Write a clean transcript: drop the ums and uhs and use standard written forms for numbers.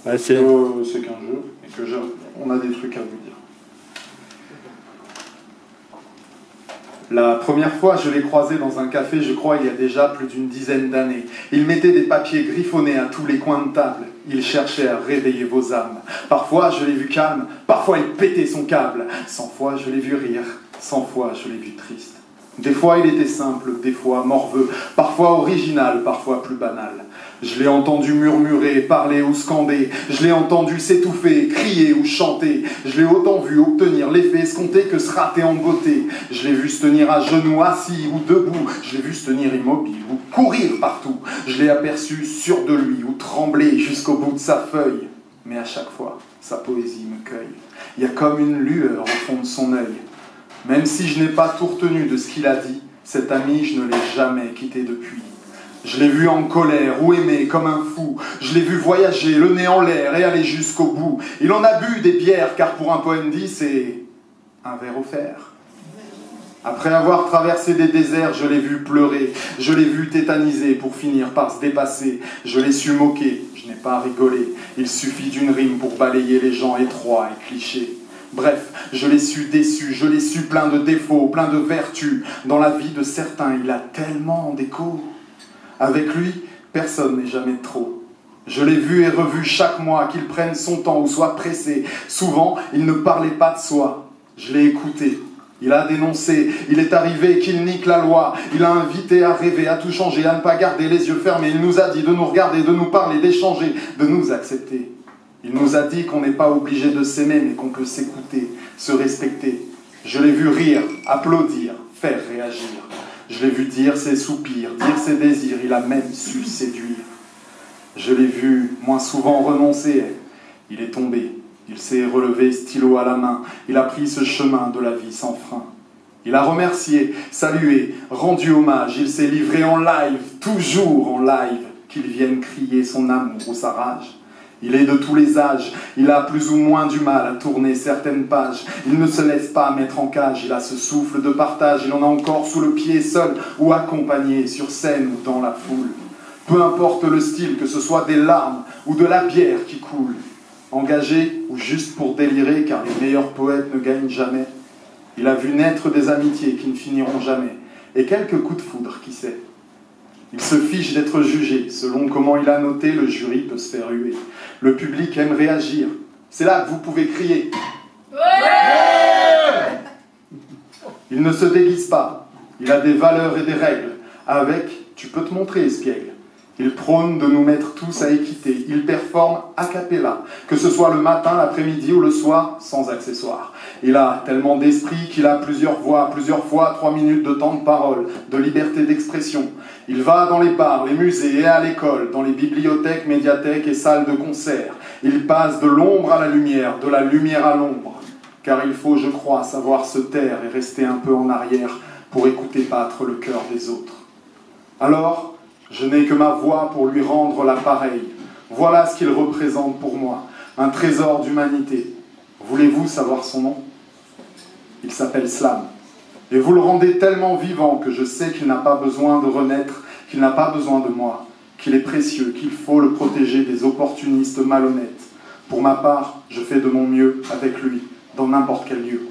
Ouais, c'est qu'un jeu, et que on a des trucs à vous dire. La première fois, je l'ai croisé dans un café, je crois, il y a déjà plus d'une dizaine d'années. Il mettait des papiers griffonnés à tous les coins de table. Il cherchait à réveiller vos âmes. Parfois, je l'ai vu calme, parfois il pétait son câble. 100 fois, je l'ai vu rire, 100 fois, je l'ai vu triste. Des fois, il était simple, des fois morveux, parfois original, parfois plus banal. Je l'ai entendu murmurer, parler ou scander. Je l'ai entendu s'étouffer, crier ou chanter. Je l'ai autant vu obtenir l'effet escompté que se rater en beauté. Je l'ai vu se tenir à genoux, assis ou debout. Je l'ai vu se tenir immobile ou courir partout. Je l'ai aperçu sûr de lui ou trembler jusqu'au bout de sa feuille. Mais à chaque fois, sa poésie me cueille. Il y a comme une lueur au fond de son œil. Même si je n'ai pas tout retenu de ce qu'il a dit, cet ami, je ne l'ai jamais quitté depuis. Je l'ai vu en colère ou aimé comme un fou. Je l'ai vu voyager, le nez en l'air et aller jusqu'au bout. Il en a bu des bières, car pour un poème dit, c'est un verre offert. Après avoir traversé des déserts, je l'ai vu pleurer. Je l'ai vu tétaniser pour finir par se dépasser. Je l'ai su moquer, je n'ai pas rigolé. Il suffit d'une rime pour balayer les gens étroits et clichés. Bref, je l'ai su déçu, je l'ai su plein de défauts, plein de vertus. Dans la vie de certains, il a tellement d'échos. Avec lui, personne n'est jamais trop. Je l'ai vu et revu chaque mois, qu'il prenne son temps ou soit pressé. Souvent, il ne parlait pas de soi. Je l'ai écouté. Il a dénoncé. Il est arrivé qu'il nique la loi. Il a invité à rêver, à tout changer, à ne pas garder les yeux fermés. Il nous a dit de nous regarder, de nous parler, d'échanger, de nous accepter. Il nous a dit qu'on n'est pas obligé de s'aimer, mais qu'on peut s'écouter, se respecter. Je l'ai vu rire, applaudir, faire réagir. Je l'ai vu dire ses soupirs, dire ses désirs, il a même su séduire. Je l'ai vu moins souvent renoncer, il est tombé, il s'est relevé stylo à la main, il a pris ce chemin de la vie sans frein. Il a remercié, salué, rendu hommage, il s'est livré en live, toujours en live, qu'il vienne crier son amour ou sa rage. Il est de tous les âges, il a plus ou moins du mal à tourner certaines pages. Il ne se laisse pas mettre en cage, il a ce souffle de partage. Il en a encore sous le pied, seul ou accompagné, sur scène ou dans la foule. Peu importe le style, que ce soit des larmes ou de la bière qui coule. Engagé ou juste pour délirer, car les meilleurs poètes ne gagnent jamais. Il a vu naître des amitiés qui ne finiront jamais. Et quelques coups de foudre, qui sait. Il se fiche d'être jugé. Selon comment il a noté, le jury peut se faire huer. Le public aime réagir. C'est là que vous pouvez crier. Ouais! Il ne se déguise pas. Il a des valeurs et des règles. Avec, tu peux te montrer, espiègle. Il prône de nous mettre tous à équité. Il performe a cappella, que ce soit le matin, l'après-midi ou le soir, sans accessoires. Il a tellement d'esprit qu'il a plusieurs voix, plusieurs fois 3 minutes de temps de parole, de liberté d'expression. Il va dans les bars, les musées et à l'école, dans les bibliothèques, médiathèques et salles de concert. Il passe de l'ombre à la lumière, de la lumière à l'ombre. Car il faut, je crois, savoir se taire et rester un peu en arrière pour écouter battre le cœur des autres. Alors, je n'ai que ma voix pour lui rendre l'appareil. Voilà ce qu'il représente pour moi, un trésor d'humanité. Voulez-vous savoir son nom? Il s'appelle Slam. Et vous le rendez tellement vivant que je sais qu'il n'a pas besoin de renaître, qu'il n'a pas besoin de moi, qu'il est précieux, qu'il faut le protéger des opportunistes malhonnêtes. Pour ma part, je fais de mon mieux avec lui, dans n'importe quel lieu.